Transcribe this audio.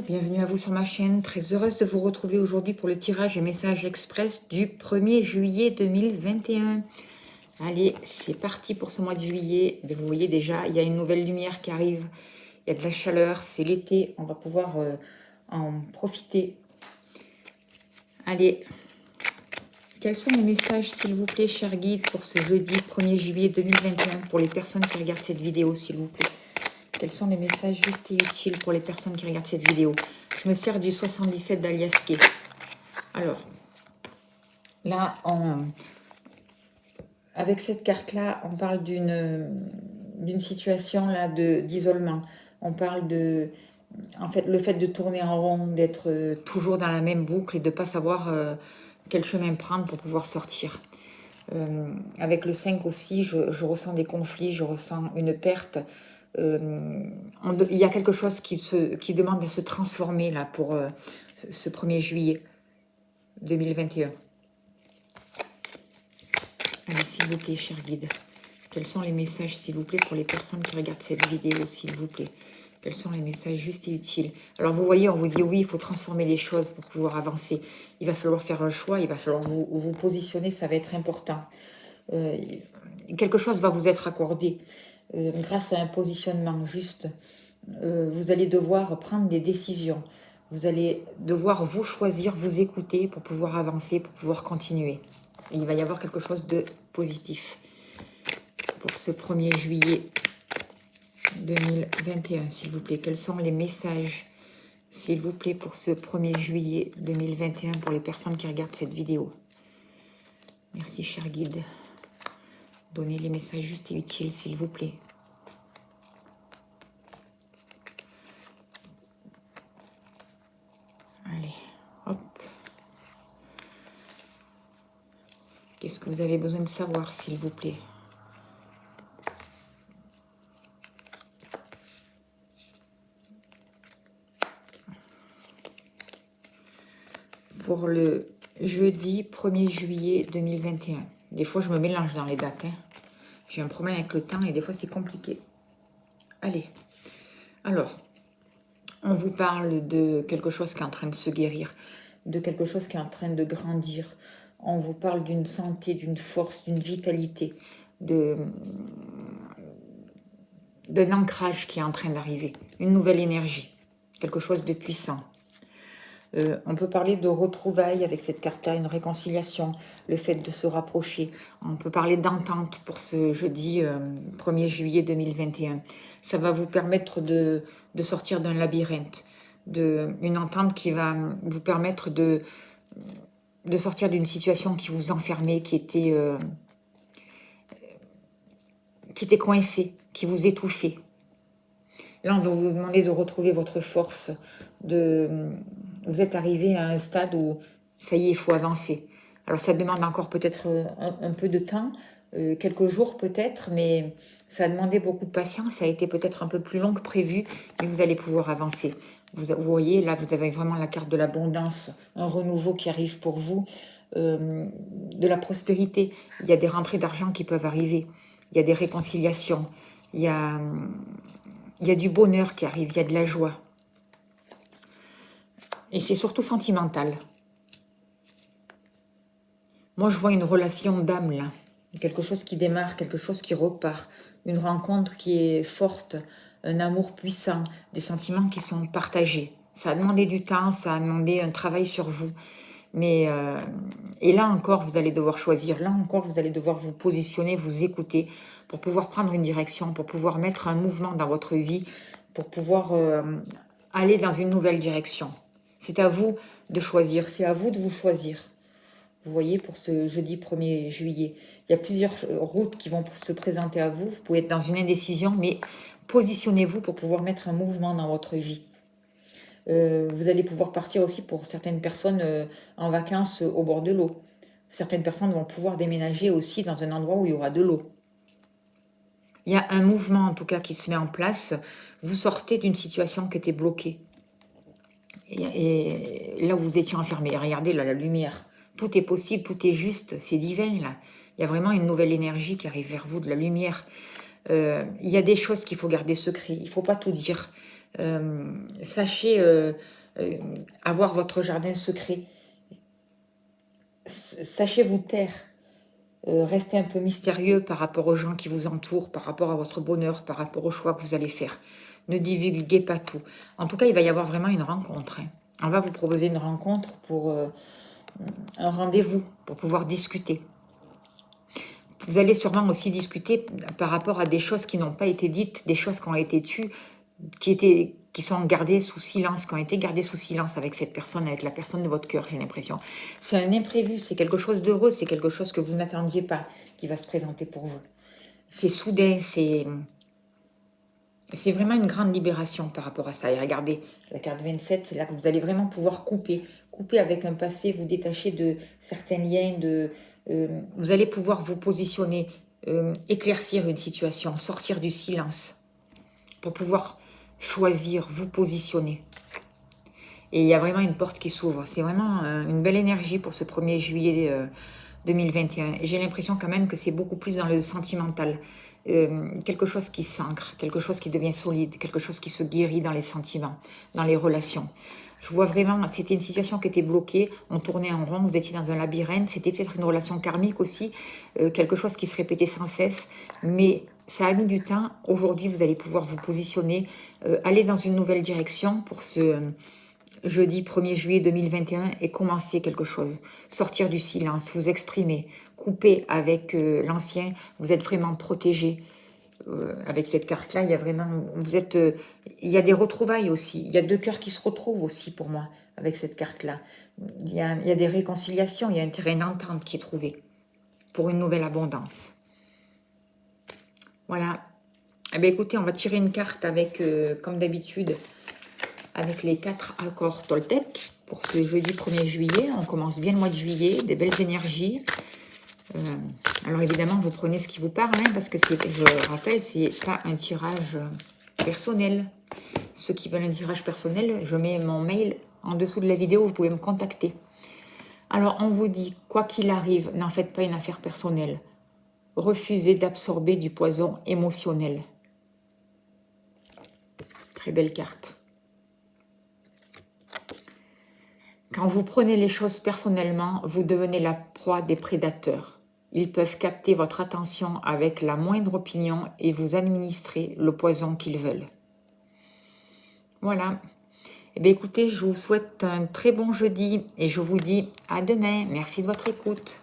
Bonjour, bienvenue à vous sur ma chaîne. Très heureuse de vous retrouver aujourd'hui pour le tirage et message express du 1er juillet 2021. Allez, c'est parti pour ce mois de juillet. Vous voyez déjà, il y a une nouvelle lumière qui arrive. Il y a de la chaleur, c'est l'été. On va pouvoir en profiter. Allez, quels sont les messages, s'il vous plaît, chers guides, pour ce jeudi 1er juillet 2021, pour les personnes qui regardent cette vidéo, s'il vous plaît? Quels sont les messages justes et utiles pour les personnes qui regardent cette vidéo? Je me sers du 77 d'Aliaské. Alors, là, avec cette carte-là, on parle d'une situation là d'isolement. On parle de, en fait, le fait de tourner en rond, d'être toujours dans la même boucle et de ne pas savoir quel chemin prendre pour pouvoir sortir. Avec le 5 aussi, je ressens des conflits, je ressens une perte. Il y a quelque chose qui demande à se transformer là pour ce 1er juillet 2021. Allez, s'il vous plaît, cher guide, quels sont les messages, s'il vous plaît, pour les personnes qui regardent cette vidéo, s'il vous plaît? Quels sont les messages justes et utiles? Alors, vous voyez, on vous dit oui, il faut transformer les choses pour pouvoir avancer. Il va falloir faire un choix, il va falloir vous positionner, ça va être important. Quelque chose va vous être accordé. Grâce à un positionnement juste, vous allez devoir prendre des décisions. Vous allez devoir vous choisir, vous écouter pour pouvoir avancer, pour pouvoir continuer. Et il va y avoir quelque chose de positif pour ce 1er juillet 2021, s'il vous plaît. Quels sont les messages, s'il vous plaît, pour ce 1er juillet 2021 pour les personnes qui regardent cette vidéo? Merci, cher guide. Donnez les messages justes et utiles, s'il vous plaît. Allez, hop. Qu'est-ce que vous avez besoin de savoir, s'il vous plaît? Pour le jeudi 1er juillet 2021. Des fois, je me mélange dans les dates. J'ai un problème avec le temps et des fois, c'est compliqué. Allez. Alors, on vous parle de quelque chose qui est en train de se guérir, de quelque chose qui est en train de grandir. On vous parle d'une santé, d'une force, d'une vitalité, d'un ancrage qui est en train d'arriver, une nouvelle énergie, quelque chose de puissant. On peut parler de retrouvailles avec cette carte-là, une réconciliation, le fait de se rapprocher. On peut parler d'entente pour ce jeudi 1er juillet 2021. Ça va vous permettre de sortir d'un labyrinthe, une entente qui va vous permettre de sortir d'une situation qui vous enfermait, qui était coincée, qui vous étouffait. Là, on va vous demander de retrouver votre force. Vous êtes arrivé à un stade où, ça y est, il faut avancer. Alors, ça demande encore peut-être un peu de temps, quelques jours peut-être, mais ça a demandé beaucoup de patience. Ça a été peut-être un peu plus long que prévu, mais vous allez pouvoir avancer. Vous voyez, là, vous avez vraiment la carte de l'abondance, un renouveau qui arrive pour vous, de la prospérité. Il y a des rentrées d'argent qui peuvent arriver. Il y a des réconciliations. Il y a du bonheur qui arrive, il y a de la joie. Et c'est surtout sentimental. Moi, je vois une relation d'âme, là. Quelque chose qui démarre, quelque chose qui repart. Une rencontre qui est forte, un amour puissant, des sentiments qui sont partagés. Ça a demandé du temps, ça a demandé un travail sur vous. Mais, et là encore, vous allez devoir choisir. Là encore, vous allez devoir vous positionner, vous écouter pour pouvoir prendre une direction, pour pouvoir mettre un mouvement dans votre vie, pour pouvoir aller dans une nouvelle direction. C'est à vous de choisir, c'est à vous de vous choisir. Vous voyez, pour ce jeudi 1er juillet, il y a plusieurs routes qui vont se présenter à vous. Vous pouvez être dans une indécision, mais positionnez-vous pour pouvoir mettre un mouvement dans votre vie. Vous allez pouvoir partir aussi pour certaines personnes en vacances au bord de l'eau. Certaines personnes vont pouvoir déménager aussi dans un endroit où il y aura de l'eau. Il y a un mouvement en tout cas qui se met en place. Vous sortez d'une situation qui était bloquée. Et là où vous étiez enfermé, regardez là, la lumière. Tout est possible, tout est juste, c'est divin là. Il y a vraiment une nouvelle énergie qui arrive vers vous, de la lumière. Il y a des choses qu'il faut garder secret. Il ne faut pas tout dire. Sachez avoir votre jardin secret. Sachez vous taire. Restez un peu mystérieux par rapport aux gens qui vous entourent, par rapport à votre bonheur, par rapport aux choix que vous allez faire. Ne divulguez pas tout. En tout cas, il va y avoir vraiment une rencontre. Hein. On va vous proposer une rencontre pour un rendez-vous, pour pouvoir discuter. Vous allez sûrement aussi discuter par rapport à des choses qui n'ont pas été dites, des choses qui ont été tues, qui sont gardées sous silence, qui ont été gardées sous silence avec cette personne, avec la personne de votre cœur, j'ai l'impression. C'est un imprévu, c'est quelque chose d'heureux, c'est quelque chose que vous n'attendiez pas qui va se présenter pour vous. C'est soudain, c'est vraiment une grande libération par rapport à ça. Et regardez, la carte 27, c'est là que vous allez vraiment pouvoir couper avec un passé, vous détacher de certains liens, vous allez pouvoir vous positionner, éclaircir une situation, sortir du silence pour pouvoir choisir, vous positionner. Et il y a vraiment une porte qui s'ouvre. C'est vraiment une belle énergie pour ce 1er juillet 2021. Et j'ai l'impression quand même que c'est beaucoup plus dans le sentimental. Quelque chose qui s'ancre, quelque chose qui devient solide, quelque chose qui se guérit dans les sentiments, dans les relations. Je vois vraiment, c'était une situation qui était bloquée, on tournait en rond, vous étiez dans un labyrinthe, c'était peut-être une relation karmique aussi, quelque chose qui se répétait sans cesse, mais ça a mis du temps. Aujourd'hui, vous allez pouvoir vous positionner, aller dans une nouvelle direction pour ce jeudi 1er juillet 2021 et commencer quelque chose. Sortir du silence, vous exprimer, couper avec l'ancien, vous êtes vraiment protégé. Avec cette carte-là, il y a vraiment, il y a des retrouvailles aussi. Il y a deux cœurs qui se retrouvent aussi pour moi avec cette carte-là. Il y a des réconciliations, il y a un terrain d'entente qui est trouvé pour une nouvelle abondance. Voilà. Eh bien, écoutez, on va tirer une carte avec, comme d'habitude, avec les 4 accords Toltec pour ce jeudi 1er juillet. On commence bien le mois de juillet, des belles énergies. Alors évidemment, vous prenez ce qui vous parle, hein, parce que je rappelle, c'est pas un tirage personnel. Ceux qui veulent un tirage personnel, je mets mon mail en dessous de la vidéo, vous pouvez me contacter. Alors on vous dit, quoi qu'il arrive, n'en faites pas une affaire personnelle. Refusez d'absorber du poison émotionnel. Très belle carte. Quand vous prenez les choses personnellement, vous devenez la proie des prédateurs. Ils peuvent capter votre attention avec la moindre opinion et vous administrer le poison qu'ils veulent. Voilà. Eh bien, écoutez, je vous souhaite un très bon jeudi et je vous dis à demain. Merci de votre écoute.